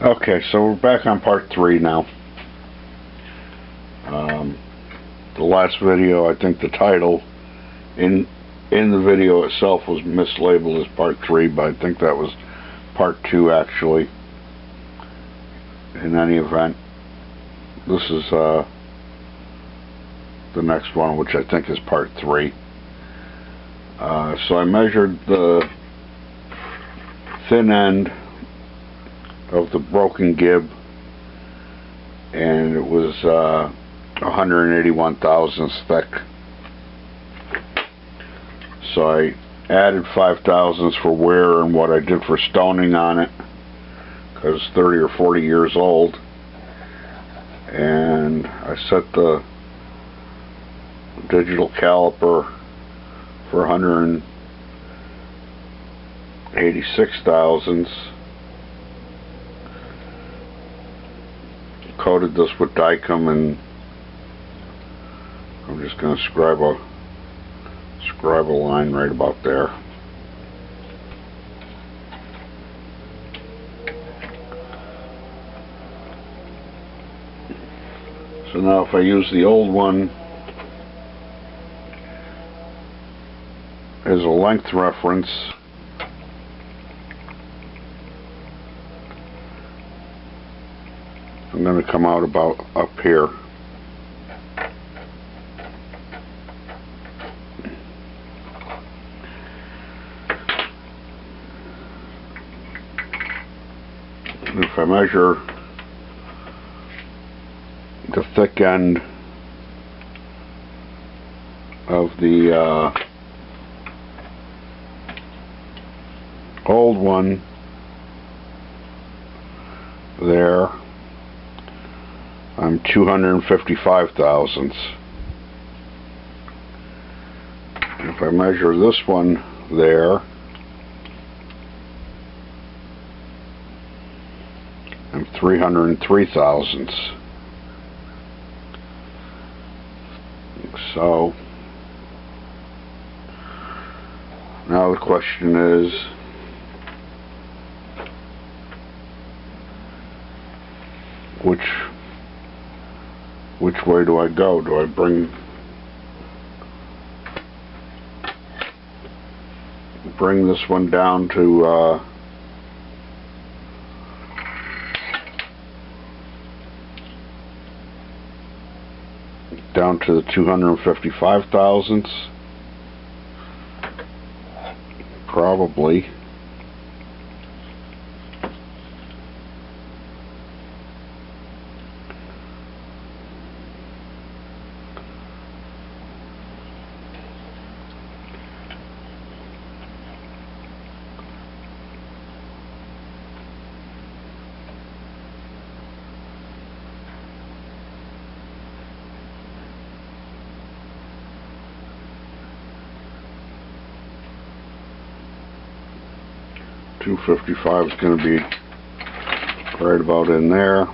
Okay, so we're back on part 3 now. The last video, I think the title in the video itself was mislabeled as part 3, but I think that was part 2 actually. In any event, this is the next one, which I think is part 3. So I measured the thin end of the broken gib, and it was 181 thousandths thick. So I added 5 thousandths for wear and what I did for stoning on it, because it's 30 or 40 years old, and I set the digital caliper for 186 thousandths. Coated this with Dicom, and I'm just going to scribe a line right about there. So now if I use the old one as a length reference, I'm going to come out about up here. And if I measure the thick end of the old one there, I'm 255 thousandths. If I measure this one there, I'm 303 thousandths. So now the question is, which way do I go? Do I bring this one down to the 255 thousandths? Probably. $255 is going to be right about in there.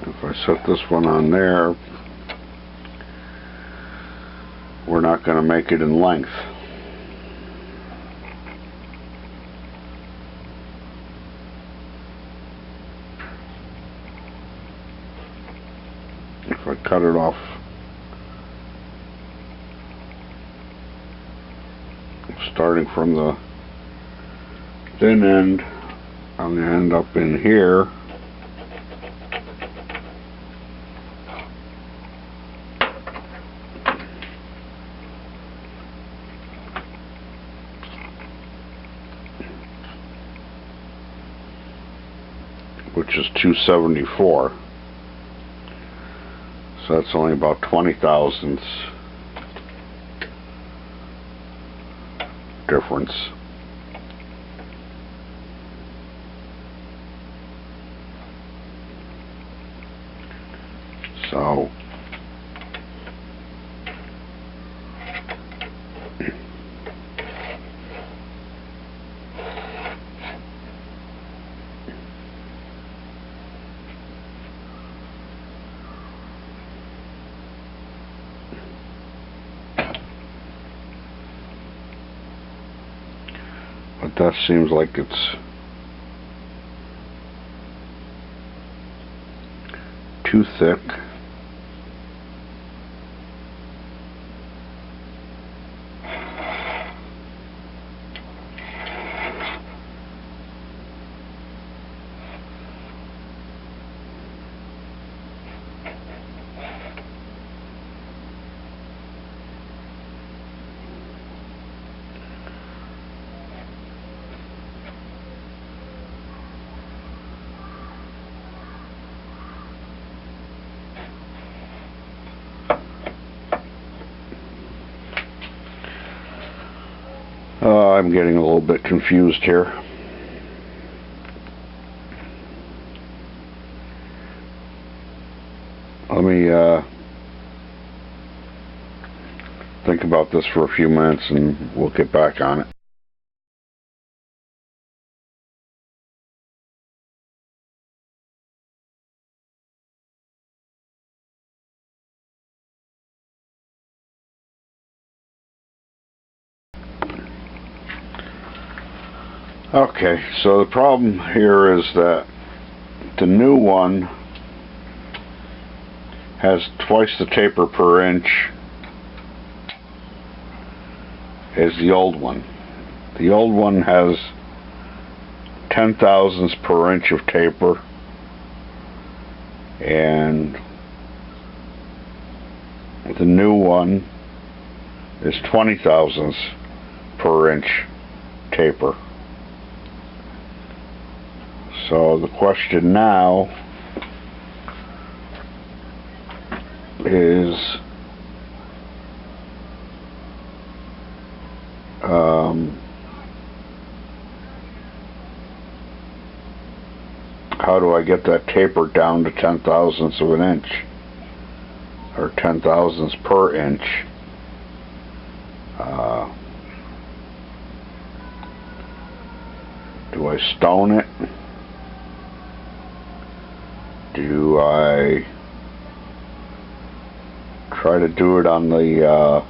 If I set this one on there, we're not going to make it in length. If I cut it off starting from the thin end, I'm going to end up in here. Which is 274. So that's only about 20 thousandths difference. So That seems like it's too thick. I'm getting a little bit confused here. Let me think about this for a few minutes and we'll get back on it. Okay, so the problem here is that the new one has twice the taper per inch as the old one. The old one has 10 thousandths per inch of taper, and the new one is 20 thousandths per inch taper. So the question now is how do I get that taper down to 10 thousandths of an inch, or 10 thousandths per inch? Do I stone it? Do I try to do it on the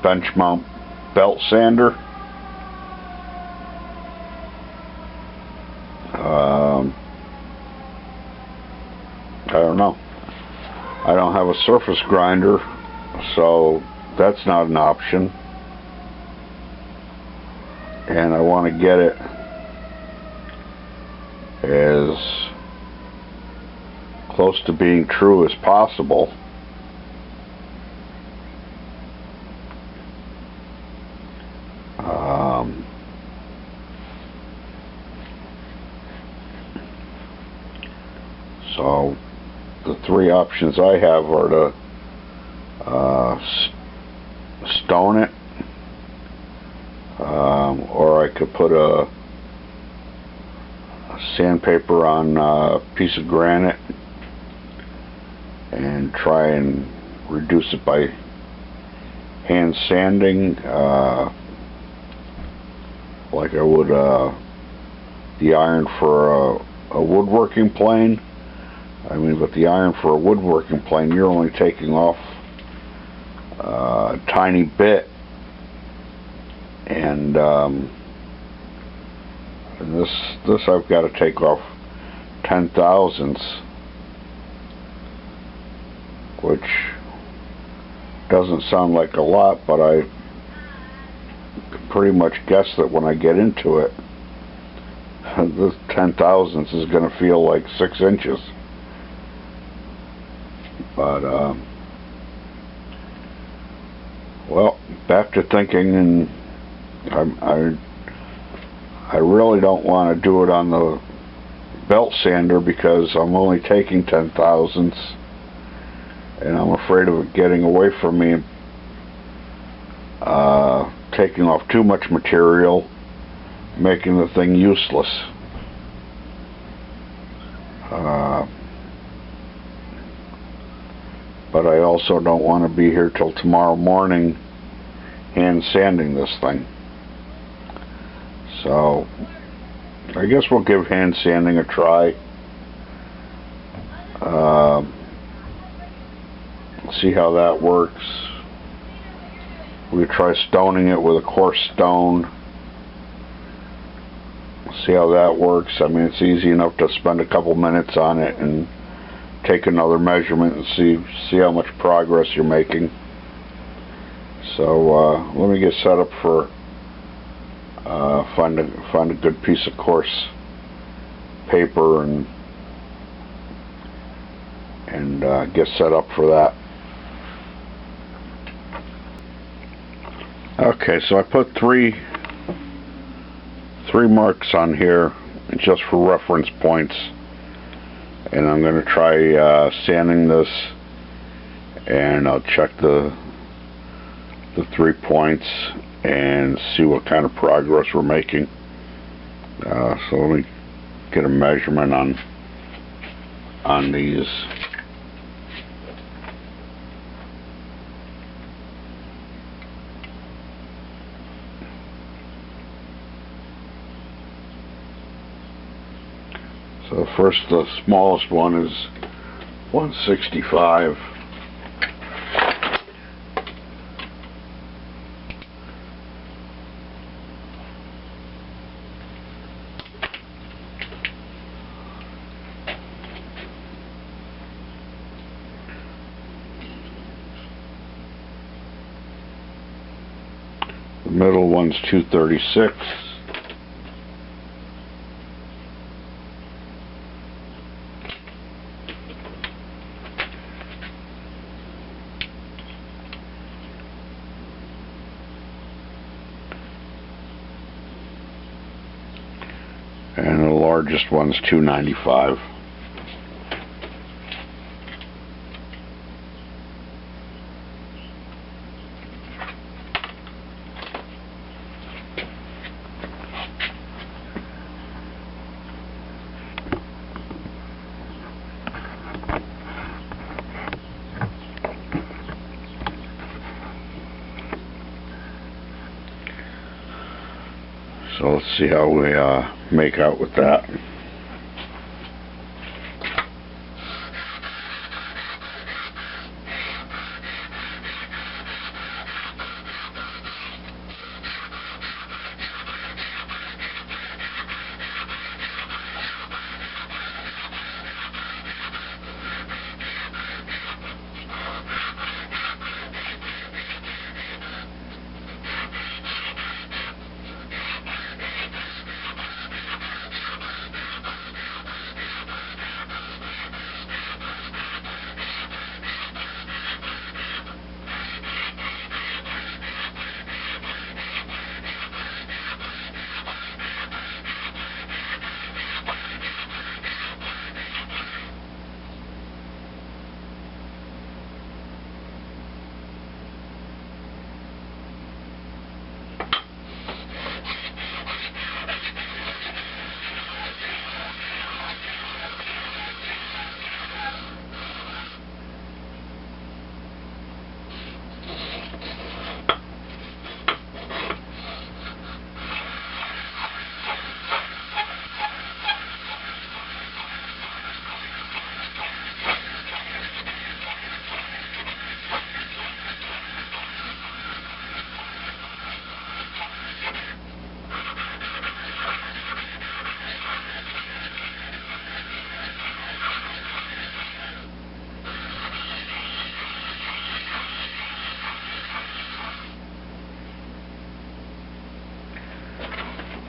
bench mount belt sander? I don't know. I don't have a surface grinder, so that's not an option. And I want to get it as close to being true as possible. So the three options I have are to stone it, or I could put a sandpaper on a piece of granite and try and reduce it by hand sanding, like I would the iron for a woodworking plane. I mean, with the iron for a woodworking plane, you're only taking off a tiny bit, and this I've got to take off 10 thousandths, which doesn't sound like a lot, but I pretty much guess that when I get into it, this 10 thousandths is going to feel like 6 inches. But well, back to thinking, and I really don't want to do it on the belt sander because I'm only taking 10 thousandths, and I'm afraid of it getting away from me, taking off too much material, making the thing useless. But I also don't want to be here till tomorrow morning hand sanding this thing. So I guess we'll give hand sanding a try. See how that works. We could try stoning it with a coarse stone. See how that works. I mean, it's easy enough to spend a couple minutes on it and take another measurement and see how much progress you're making. So let me get set up for find a good piece of coarse paper and get set up for that. Okay, so I put three marks on here just for reference points, and I'm going to try sanding this, and I'll check the 3 points and see what kind of progress we're making. So let me get a measurement on these. So first, the smallest one is 165. The middle one's 236. And the largest one's 295. So let's see how we make out with that.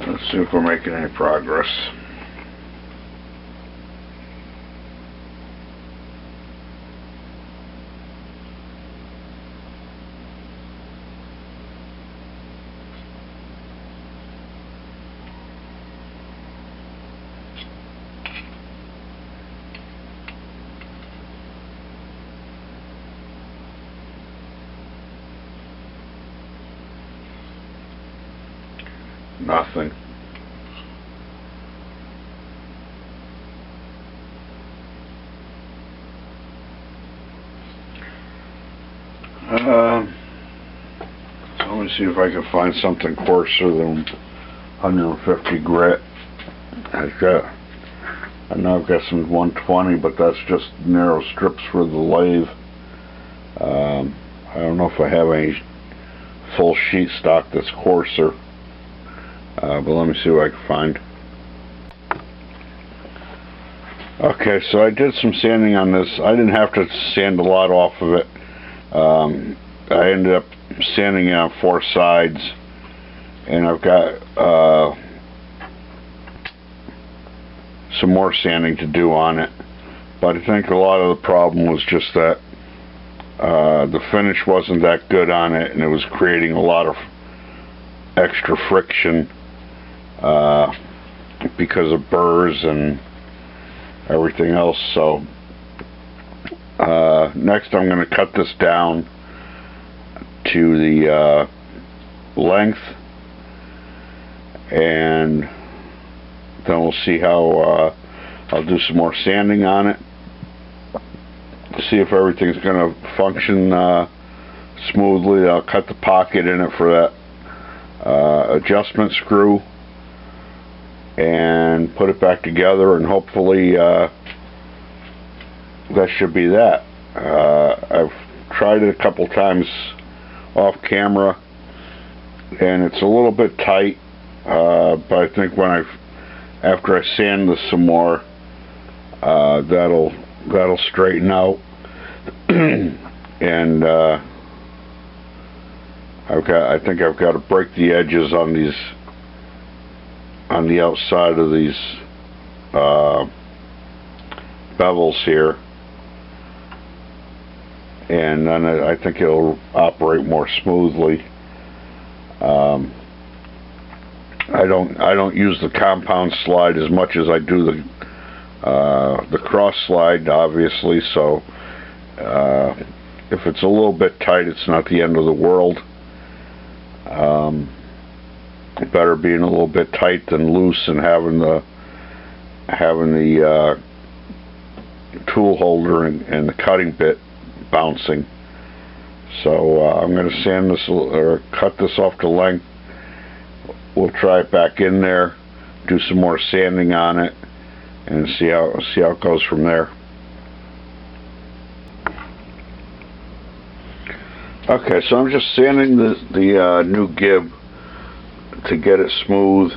Let's see if we're making any progress. Nothing. So let me see if I can find something coarser than 150 grit. I know I've got some 120, but that's just narrow strips for the lathe. I don't know if I have any full sheet stock that's coarser. But let me see what I can find. Okay, so I did some sanding on this. I didn't have to sand a lot off of it. I ended up sanding it on 4 sides, and I've got some more sanding to do on it. But I think a lot of the problem was just that the finish wasn't that good on it, and it was creating a lot of extra friction because of burrs and everything else. So next I'm going to cut this down to the length, and then we'll see how I'll do some more sanding on it, see if everything's going to function smoothly. I'll cut the pocket in it for that adjustment screw and put it back together, and hopefully that should be that. I've tried it a couple times off camera and it's a little bit tight, but I think when after I sand this some more, that'll straighten out. And I think I've got to break the edges on these, on the outside of these bevels here, and then I think it'll operate more smoothly. I don't use the compound slide as much as I do the cross slide, obviously, so if it's a little bit tight, it's not the end of the world. Better being a little bit tight than loose and having the tool holder and the cutting bit bouncing. So I'm going to sand this or cut this off to length. We'll try it back in there, do some more sanding on it, and see how it goes from there. Okay, so I'm just sanding the new gib to get it smooth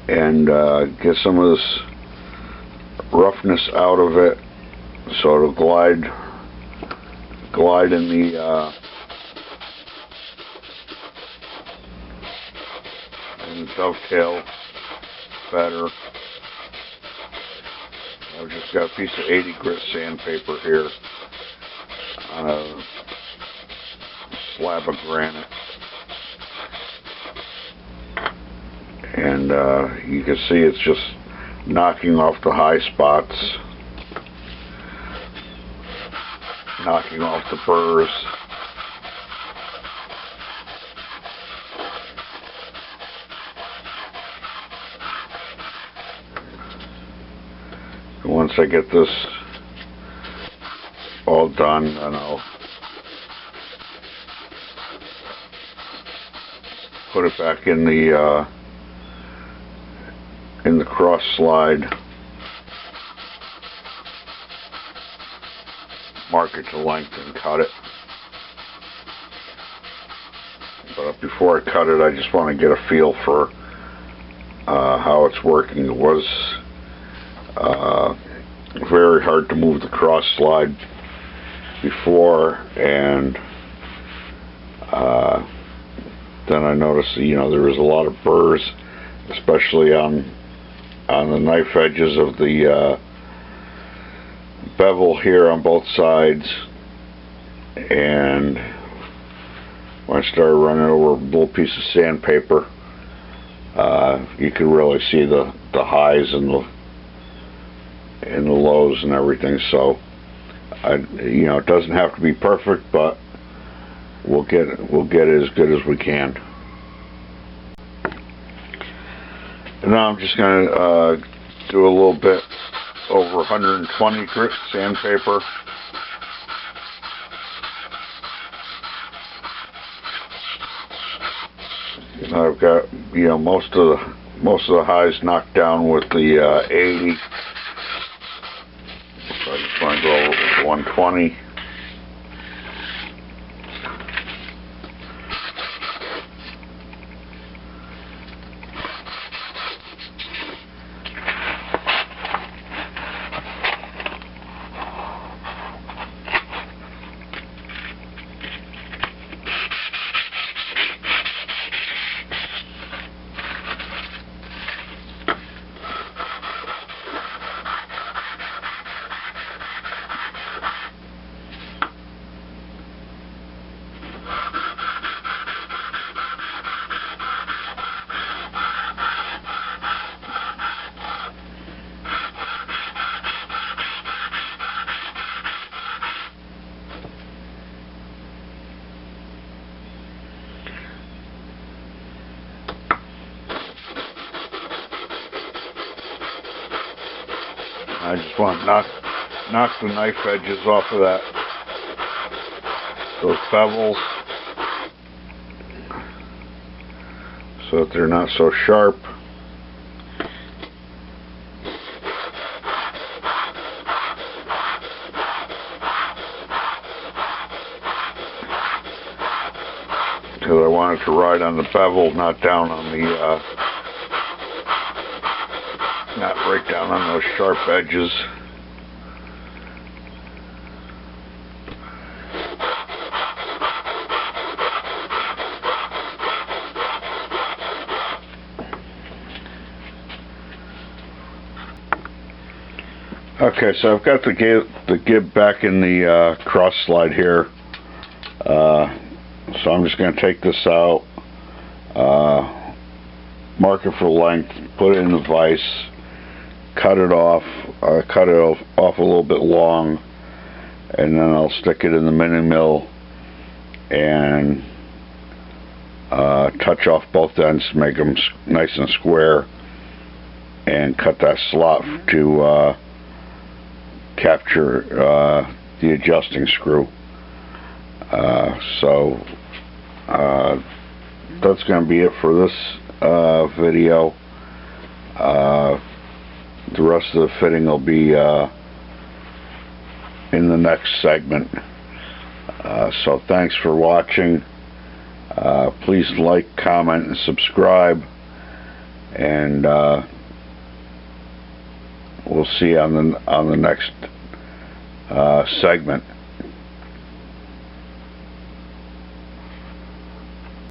and get some of this roughness out of it, so it'll glide in the dovetail better. I've just got a piece of 80 grit sandpaper here on a slab of granite, and you can see it's just knocking off the high spots, knocking off the burrs. And once I get this all done, then I'll put it back in the cross slide, mark it to length, and cut it. But before I cut it, I just want to get a feel for how it's working. It was very hard to move the cross slide before, and then I noticed that, there was a lot of burrs, especially on the knife edges of the bevel here on both sides, and when I started running over a little piece of sandpaper, you could really see the highs and the lows and everything. So it doesn't have to be perfect, but we'll get it as good as we can. And now I'm just going to do a little bit over 120 grit sandpaper. And I've got most of the highs knocked down with the 80. So I just want to go over 120. I just want to knock the knife edges off of those bevels, so that they're not so sharp. Because I want it to ride on the bevel, not down on the, not right down on those sharp edges. Okay, so I've got the gib back in the cross slide here. So I'm just going to take this out, mark it for length, put it in the vise, cut it off a little bit long, and then I'll stick it in the mini mill and touch off both ends to make them nice and square, and cut that slot to capture the adjusting screw. So that's going to be it for this video. The rest of the fitting will be in the next segment. So thanks for watching. Please like, comment, and subscribe, and we'll see you on the next segment.